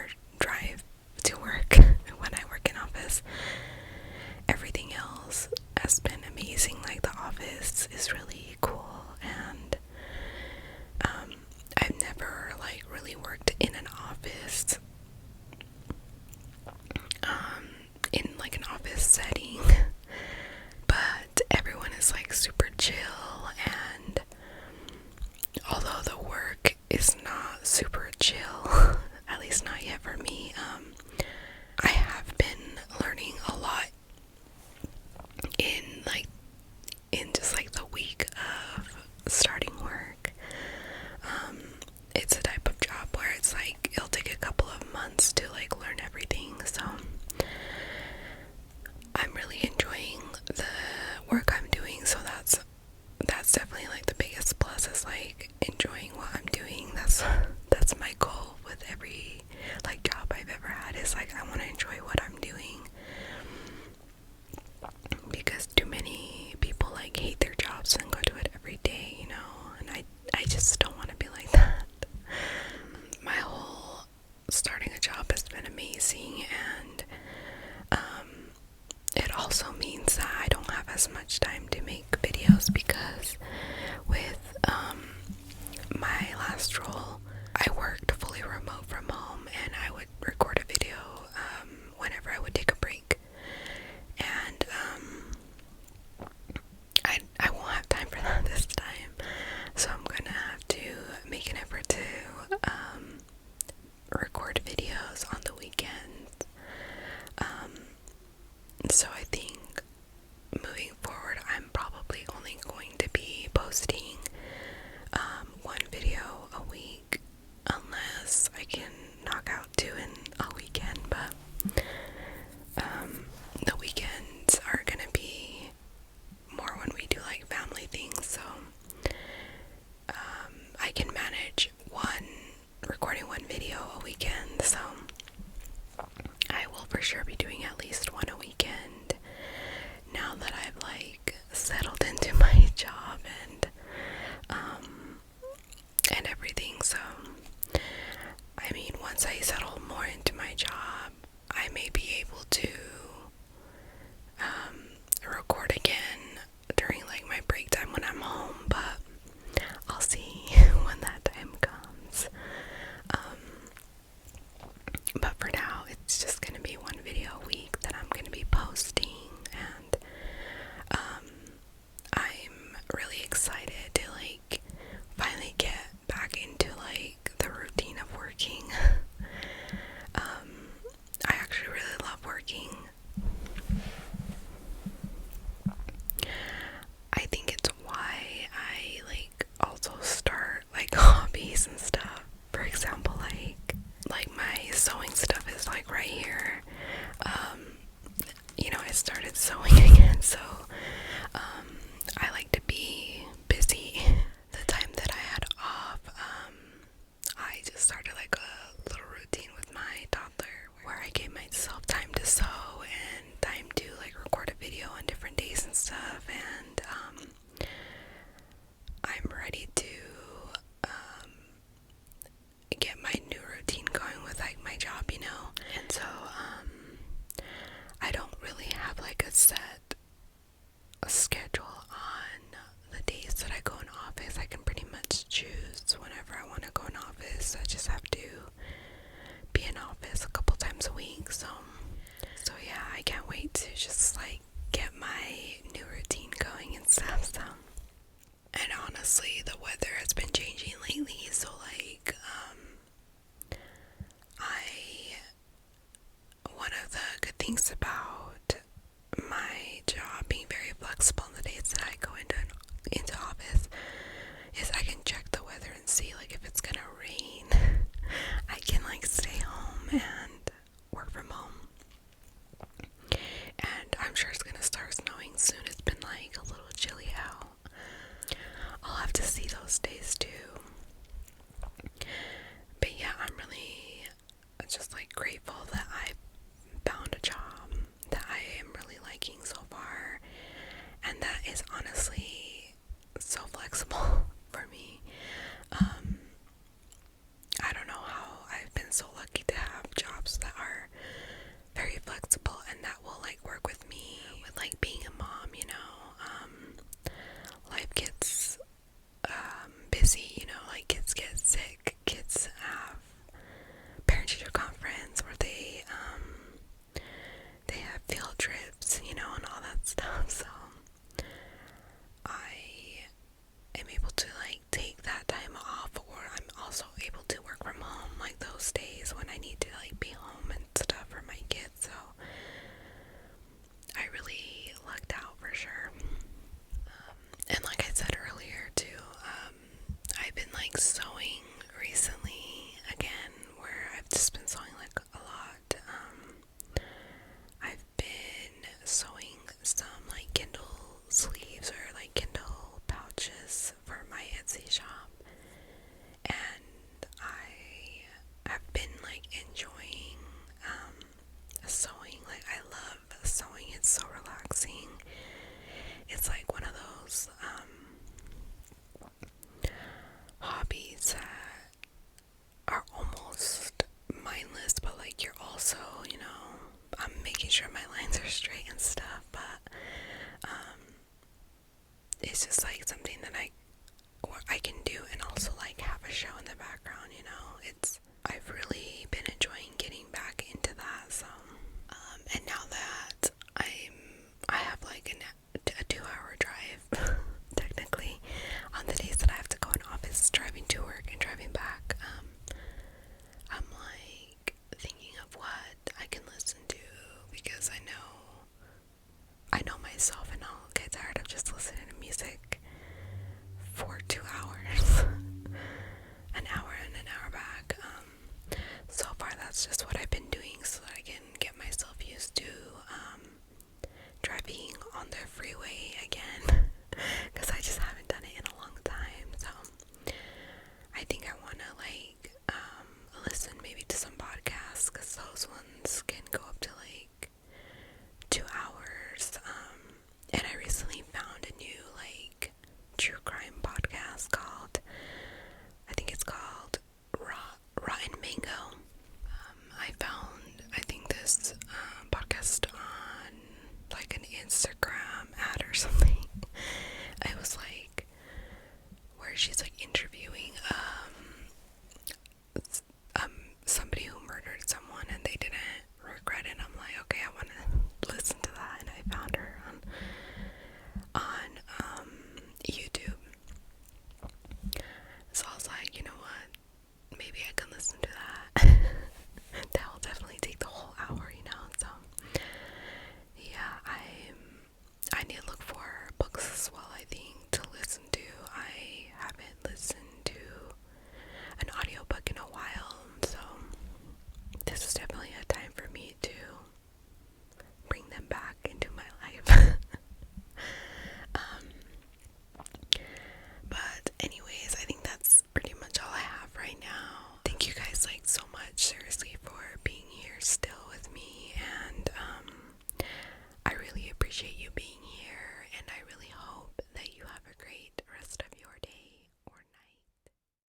hour drive to work when I work in office. Everything else has been amazing. Like, the office is really cool, and I've never like really worked in an office, in like an office setting, but everyone is like super chill, and although the work is not super chill, at least not yet for me, I have been learning a lot in just like the week of starting work. It's a type of job where it's like it'll take a couple of months to like learn everything, so I'm really enjoying the work I'm doing. So that's definitely like the biggest plus, is like enjoying what I'm doing. That's my goal with every like job I've ever had, is like I want to enjoy what I'm doing, because too many people like hate their jobs and go to it every day, you know, and I just don't want to be like that. My whole starting a job has been amazing, and it also means that I don't have as much time to make videos, because with my last role, I worked fully remote from home, and I would record a video whenever I would take a break, and I won't have time for that this time, so I'm gonna have to make an effort to record videos on the weekends. So I think moving forward, I'm probably only going to be posting one video a week, unless I can knock out two in a weekend. But the weekends are gonna be more when we do like family things, so I can manage recording one video a weekend, so I will for sure be doing at least one a weekend now that I've like settled into my job and everything. So I mean, once I settle more into my job, I may be able to record again during like my break time when I'm home, but I'll see when that time comes. But for now, it's just gonna be one video a week that I'm gonna be posting, and I'm really excited to like finally get back into like the routine of working. I actually really love working. I think it's why I like also start like hobbies and stuff. For example, like my sewing stuff is like right here. You know, I started sewing again, so I like to be busy. The time that I had off, I just started like a little routine with my toddler where I gave myself time to sew and time to like record a video on different days and stuff, and I'm ready to get my new routine going with like my job, you know. And so I don't really have like a set schedule on the days that I go in office. I can pretty much choose whenever I want to go in office. I just have to be in office a couple times a week. So yeah, I can't wait to just like get my new routine going and stuff. So, and honestly, the weather has been changing lately, so like one of the good things about my job being very flexible on the days that I go into office is I can check the weather and see like if it's gonna rain. I can like stay home and work from home. And I'm sure it's gonna start snowing soon. It's been like a little chilly out. I'll have to see those days too. But yeah, I'm really just like grateful that I found a job that I am really liking so far, and that is honestly so flexible for me. I don't know how I've been so lucky to have just what I've been doing so that I can get myself used to driving on the freeway again, because I just haven't done it in a long time. So I think I want to like listen maybe to some podcasts, because those ones